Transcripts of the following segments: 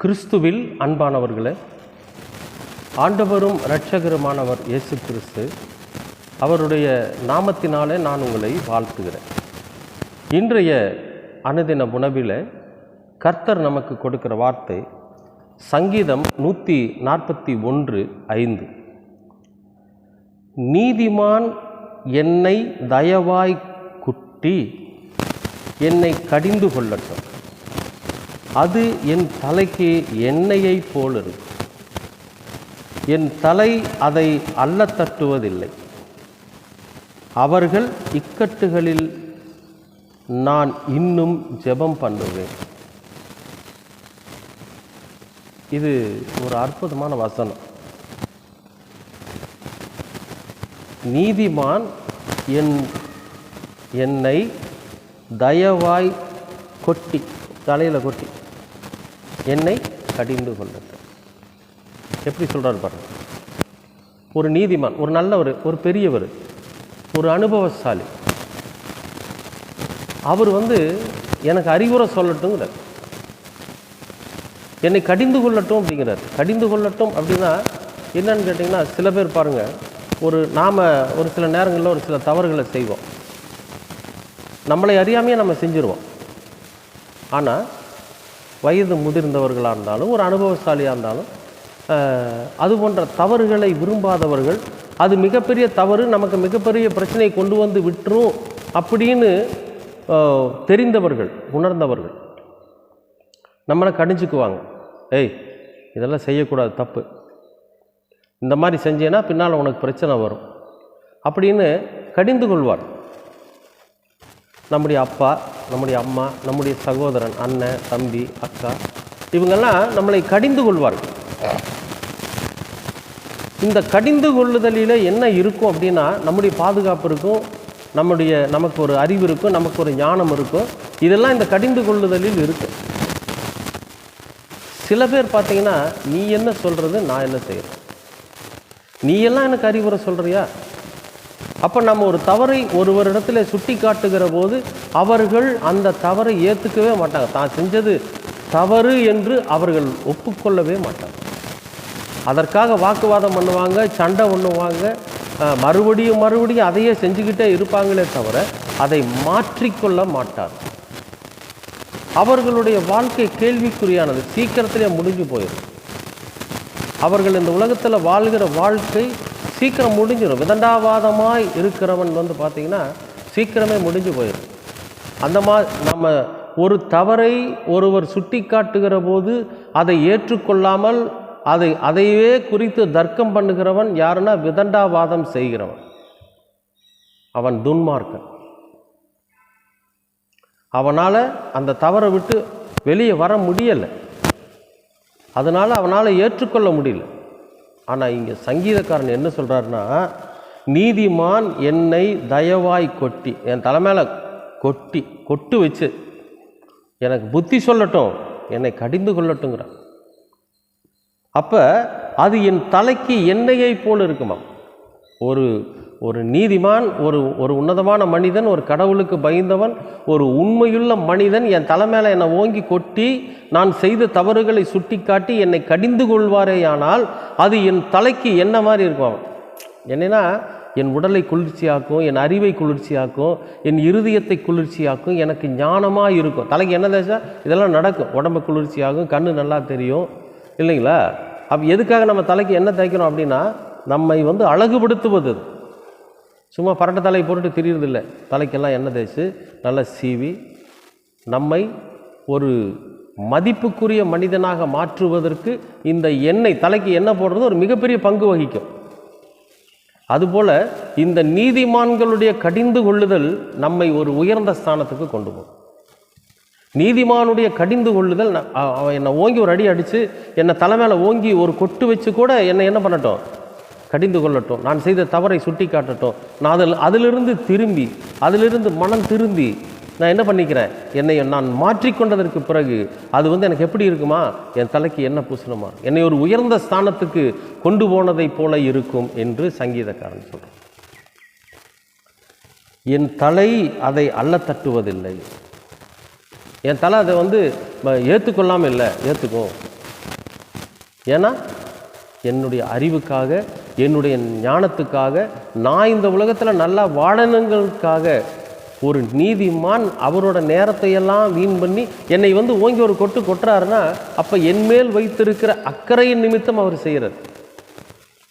கிறிஸ்துவில் அன்பானவர்களே, ஆண்டவரும் இரட்சகருமானவர் இயேசு கிறிஸ்து அவருடைய நாமத்தினாலே நான் உங்களை வாழ்த்துகிறேன். இன்றைய அனுதின உணவில் கர்த்தர் நமக்கு கொடுக்கிற வார்த்தை சங்கீதம் 141:5. நீதிமான் என்னை தயவாய் குட்டி என்னை கடிந்து கொள்ளட்டும், அது என் தலைக்கு எண்ணெயை போல் இருக்கும். என் தலை அதை அல்ல தட்டுவதில்லை. அவர்கள் இக்கட்டுகளில் நான் இன்னும் ஜெபம் பண்ணுவேன். இது ஒரு அற்புதமான வசனம். நீதிமான் என்னை தயவாய் கொட்டி, தலையில் கொட்டி என்னை கடிந்து கொள்ளட்டும். எப்படி சொல்கிறார் பாருங்க. ஒரு நீதிமான், ஒரு நல்லவர், ஒரு பெரியவர், ஒரு அனுபவசாலி, அவர் எனக்கு அறிவுரை சொல்லட்டுங்கிறார். என்னை கடிந்து கொள்ளட்டும் அப்படிங்கிறார். கடிந்து கொள்ளட்டும் அப்படின்னா என்னன்னு கேட்டிங்கன்னா, சில பேர் பாருங்கள், நாம் ஒரு சில நேரங்களில் ஒரு சில தவறுகளை செய்வோம். நம்மளை அறியாமையே நம்ம செஞ்சுருவோம். ஆனால் வயது முதிர்ந்தவர்களாக இருந்தாலும், ஒரு அனுபவசாலியாக இருந்தாலும், அது போன்ற தவறுகளை விரும்பாதவர்கள், அது மிகப்பெரிய தவறு, நமக்கு மிகப்பெரிய பிரச்சனையை கொண்டு வந்து விட்டுரும் அப்படின்னு தெரிந்தவர்கள், உணர்ந்தவர்கள் நம்மளை கடிஞ்சுக்குவாங்க. ஏய், இதெல்லாம் செய்யக்கூடாது, தப்பு, இந்த மாதிரி செஞ்சேன்னா பின்னால் உனக்கு பிரச்சனை வரும் அப்படின்னு கடிந்து கொள்வார். நம்முடைய அப்பா, நம்முடைய அம்மா, நம்முடைய சகோதரன், அண்ணன், தம்பி, அக்கா, இவங்கெல்லாம் நம்மளை கடிந்து கொள்வார்கள். இந்த கடிந்து கொள்ளுதலில் என்ன இருக்கும் அப்படின்னா, நம்முடைய பாதுகாப்பு இருக்கும், நமக்கு ஒரு அறிவு இருக்கும், நமக்கு ஒரு ஞானம் இருக்கும். இதெல்லாம் இந்த கடிந்து கொள்ளுதலில் இருக்கு. சில பேர் பார்த்தீங்கன்னா, நீ என்ன சொல்கிறது, நான் என்ன செய்கிறேன், நீ எல்லாம் எனக்கு அறிவுரை சொல்கிறியா? அப்போ நம்ம ஒரு தவறை ஒருவரிடத்தில் சுட்டி காட்டுகிற போது அவர்கள் அந்த தவறை ஏற்றுக்கவே மாட்டாங்க. தான் செஞ்சது தவறு என்று அவர்கள் ஒப்புக்கொள்ளவே மாட்டாங்க. அதற்காக வாக்குவாதம் பண்ணுவாங்க, சண்டை பண்ணுவாங்க, மறுபடியும் அதையே செஞ்சுக்கிட்டே இருப்பாங்களே தவிர அதை மாற்றிக்கொள்ள மாட்டார். அவர்களுடைய வாழ்க்கை கேள்விக்குறியானது, சீக்கிரத்திலே முடிஞ்சு போயிடும். அவர்கள் இந்த உலகத்தில் வாழ்கிற வாழ்க்கை சீக்கிரம் முடிஞ்சிடும். விதண்டாவாதமாய் இருக்கிறவன் பார்த்திங்கன்னா சீக்கிரமே முடிஞ்சு போயிடும். அந்த நம்ம ஒரு தவறை ஒருவர் சுட்டி காட்டுகிற போது அதை ஏற்றுக்கொள்ளாமல் அதையே குறித்து தர்க்கம் பண்ணுகிறவன் யாருன்னா விதண்டாவாதம் செய்கிறவன். அவன் துன்மார்க்கன். அவனால் அந்த தவறை விட்டு வெளியே வர முடியலை. அதனால் அவனால் ஏற்றுக்கொள்ள முடியல. ஆனால் இங்கே சங்கீதக்காரன் என்ன சொல்கிறாருன்னா, நீதிமான் என்னை தயவாய் கொட்டி, என் தலைமையில கொட்டு வச்சு எனக்கு புத்தி சொல்லட்டும், என்னை கடிந்து கொள்ளட்டுங்கிறான். அப்போ அது என் தலைக்கு எண்ணெயை போல் இருக்குமா. ஒரு நீதிமான், ஒரு உன்னதமான மனிதன், ஒரு கடவுளுக்கு பயந்தவன், ஒரு உண்மையுள்ள மனிதன் என் தலைமையில என்னை ஓங்கி கொட்டி நான் செய்த தவறுகளை சுட்டி காட்டி என்னை கடிந்து கொள்வாரேயானால் அது என் தலைக்கு என்ன மாதிரி இருக்கும். என்னன்னா, என் உடலை குளிர்ச்சியாக்கும், என் அறிவை குளிர்ச்சியாக்கும், என் இருதயத்தை குளிர்ச்சியாக்கும், எனக்கு ஞானமாக இருக்கும். தலைக்கு என்ன தேசம் இதெல்லாம் நடக்கும். உடம்பு குளிர்ச்சியாகும், கண்ணு நல்லா தெரியும், இல்லைங்களா? அப்போ எதுக்காக நம்ம தலைக்கு என்ன தேய்க்கணும் அப்படின்னா, நம்மை அழகுபடுத்துவது. சும்மா பரட்ட தலை போட்டு திரியிறதில்லை. தலைக்கெல்லாம் எண்ணெய் தேய்ச்சி நல்லா சீவி நம்மை ஒரு மதிப்புக்குரிய மனிதனாக மாற்றுவதற்கு இந்த எண்ணெய், தலைக்கு எண்ணெய் போடுறது ஒரு மிகப்பெரிய பங்கு வகிக்கும். அதுபோல் இந்த நீதிமான்களுடைய கடிந்து கொள்ளுதல் நம்மை ஒரு உயர்ந்த ஸ்தானத்துக்கு கொண்டு போகும். நீதிமானுடைய கடிந்து கொள்ளுதல், அவன் என்னை ஓங்கி ஒரு அடி அடித்து என்னை தலைமையில் ஓங்கி ஒரு கொட்டு வச்சு கூட என்னை என்ன பண்ணட்டும், கடிந்து கொள்ளட்டும், நான் செய்த தவறை சுட்டி காட்டட்டும், நான் அதிலிருந்து மனம் திரும்பி நான் என்ன பண்ணிக்கிறேன், என்னை நான் மாற்றிக்கொண்டதற்கு பிறகு அது எனக்கு எப்படி இருக்குமா, என் தலைக்கு என்ன பூசணுமா, என்னை ஒரு உயர்ந்த ஸ்தானத்துக்கு கொண்டு போனதை போல இருக்கும் என்று சங்கீதக்காரன் சொல்கிறான். என் தலை அதை அல்ல தட்டுவதில்லை. என் தலை அதை ஏற்றுக்கொள்ளாமல் இல்லை, ஏற்றுக்கும். ஏன்னா என்னுடைய அறிவுக்காக, என்னுடைய ஞானத்துக்காக, நான் இந்த உலகத்தில் நல்லா வாழணுங்களுக்காக ஒரு நீதிமான் அவரோட நேரத்தையெல்லாம் வீண் பண்ணி என்னை ஓங்கி ஒரு கொட்டு கொட்டுறாருன்னா, அப்போ என்மேல் வைத்திருக்கிற அக்கறையின் நிமித்தம் அவர் செய்கிறார்.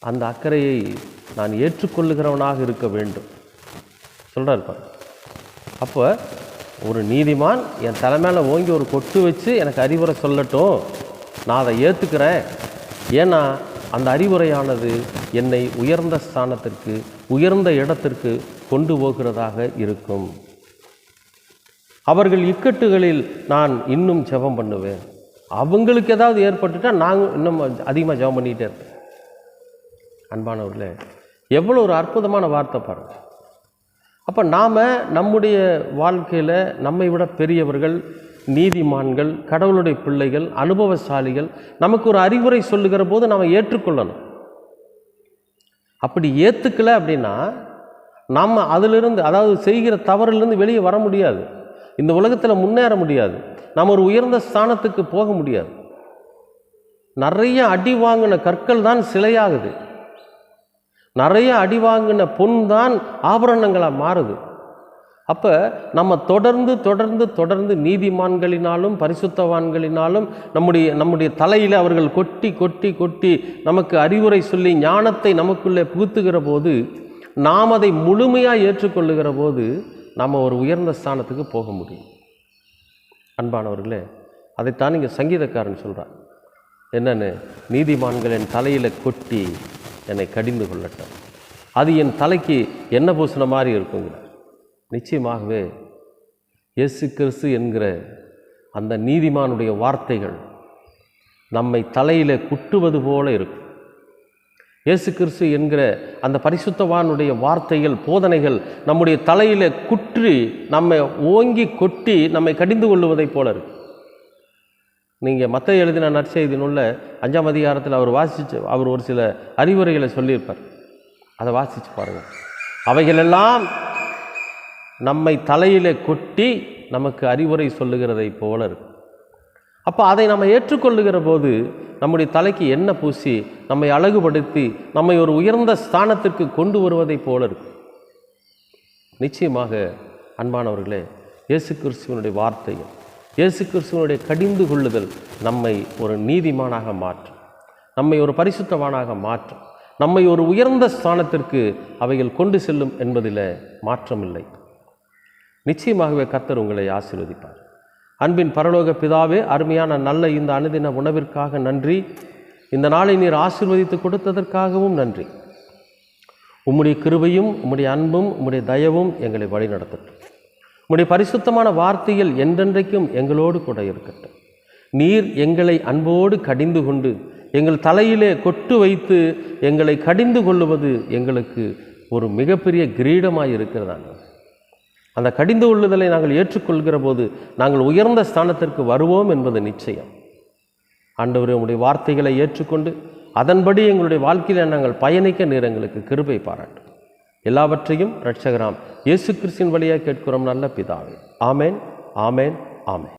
அந்த அக்கறையை நான் ஏற்றுக்கொள்ளுகிறவனாக இருக்க வேண்டும் சொல்கிறார் பாரு. அப்போ ஒரு நீதிமான் என் தலைமையில ஓங்கி ஒரு கொட்டு வச்சு எனக்கு அறிவுரை சொல்லட்டும், நான் அதை ஏற்றுக்கிறேன். ஏன்னா அந்த அறிவுரையானது என்னை உயர்ந்த ஸ்தானத்திற்கு, உயர்ந்த இடத்திற்கு கொண்டு போகிறதாக இருக்கும். அவர்கள் இக்கட்டுகளில் நான் இன்னும் ஜெபம் பண்ணுவேன். அவங்களுக்கு ஏதாவது ஏற்பட்டுட்டா நாங்கள் இன்னும் அதிகமாக ஜெபம் பண்ணிக்கிட்டே இருப்பேன். அன்பானவர்களே, எவ்வளோ ஒரு அற்புதமான வார்த்தை பாருங்கள். அப்போ நாம் நம்முடைய வாழ்க்கையில் நம்மை விட பெரியவர்கள், நீதிமான்கள், கடவுளுடைய பிள்ளைகள், அனுபவசாலிகள் நமக்கு ஒரு அறிவுரை சொல்லுகிற போது நாம் ஏற்றுக்கொள்ளணும். அப்படி ஏற்றுக்கலை அப்படின்னா நாம் அதிலிருந்து, அதாவது செய்கிற தவறிலிருந்து வெளியே வர முடியாது. இந்த உலகத்தில் முன்னேற முடியாது. நாம் ஒரு உயர்ந்த ஸ்தானத்துக்கு போக முடியாது. நிறைய அடி வாங்கின கற்கள் தான் சிலையாகுது. நிறைய அடி வாங்கின பொன் தான் ஆபரணங்களாக மாறுது. அப்போ நம்ம தொடர்ந்து நீதிமான்களினாலும் பரிசுத்தவான்களினாலும் நம்முடைய தலையில் அவர்கள் கொட்டி கொட்டி கொட்டி நமக்கு அறிவுரை சொல்லி ஞானத்தை நமக்குள்ளே புகுத்துகிற போது, நாம் அதை முழுமையாக ஏற்றுக்கொள்ளுகிற போது நாம் ஒரு உயர்ந்த ஸ்தானத்துக்கு போக முடியும். அன்பானவர்களே, அதைத்தான் இங்கே சங்கீதக்காரன் சொல்கிறான். என்னன்னு, நீதிமான்கள் என் தலையில் கொட்டி என்னை கடிந்து கொள்ளட்டும், அது என் தலைக்கு என்ன பூசின மாதிரி இருக்குங்க. நிச்சயமாகவே இயேசு கிறிஸ்து என்கிற அந்த நீதிமானுடைய வார்த்தைகள் நம்மை தலையில் குட்டுவது போல இருக்கும். இயேசு கிறிஸ்து என்கிற அந்த பரிசுத்தவானுடைய வார்த்தைகள், போதனைகள் நம்முடைய தலையில் குற்றி நம்மை ஓங்கி கொட்டி நம்மை கடிந்து கொள்ளுவதை போல இருக்கு. நீங்கள் மத்தேயு எழுதின நற்செய்தி நூல்ல 5ஆம் அதிகாரத்தில் அவர் ஒரு சில அறிவுரைகளை சொல்லியிருப்பார். அதை வாசித்து பாருங்கள். அவைகளெல்லாம் நம்மை தலையில் கொட்டி நமக்கு அறிவுரை சொல்லுகிறதை போல இருக்கு. அப்போ அதை நம்ம ஏற்றுக்கொள்ளுகிற போது நம்முடைய தலைக்கு என்ன பூசி நம்மை அழகுபடுத்தி நம்மை ஒரு உயர்ந்த ஸ்தானத்திற்கு கொண்டு வருவதை போல இருக்கு. நிச்சயமாக அன்பானவர்களே, இயேசு கிறிஸ்துவனுடைய வார்த்தைகள், இயேசு கிறிஸ்துவனுடைய கடிந்து கொள்ளுதல் நம்மை ஒரு நீதிமானாக மாற்றும், நம்மை ஒரு பரிசுத்தவானாக மாற்றும், நம்மை ஒரு உயர்ந்த ஸ்தானத்திற்கு அவைகள் கொண்டு செல்லும் என்பதில் மாற்றமில்லை. நிச்சயமாகவே கர்த்தர் உங்களை ஆசீர்வதிப்பார். அன்பின் பரலோக பிதாவே, அருமையான நல்ல இந்த அனுதின உணவிற்காக நன்றி. இந்த நாளை நீர் ஆசீர்வதித்து கொடுத்ததற்காகவும் நன்றி. உம்முடைய கிருபையும் உம்முடைய அன்பும் உம்முடைய தயவும் எங்களை வழிநடத்தட்டும். உம்முடைய பரிசுத்தமான வார்த்தைகள் என்றென்றைக்கும் எங்களோடு கூட இருக்கட்டும். நீர் எங்களை அன்போடு கடிந்து கொண்டு எங்கள் தலையிலே கொட்டு வைத்து எங்களை கடிந்து கொள்ளுவது எங்களுக்கு ஒரு மிகப்பெரிய கிரீடமாக இருக்கிறதாங்க. அந்த கடிந்து கொள்ளுதலை நாங்கள் ஏற்றுக்கொள்கிற போது நாங்கள் உயர்ந்த ஸ்தானத்திற்கு வருவோம் என்பது நிச்சயம். ஆண்டவரே, உம்முடைய வார்த்தைகளை ஏற்றுக்கொண்டு அதன்படி எங்களுடைய வாழ்க்கையில் நாங்கள் பயணிக்க நீர் எங்களுக்கு கிருபை பாராட்டும். எல்லாவற்றையும் இரட்சகராம் இயேசு கிறிஸ்துவின் வழியாக கேட்கிறோம் நல்ல பிதாவே. ஆமேன், ஆமேன், ஆமேன்.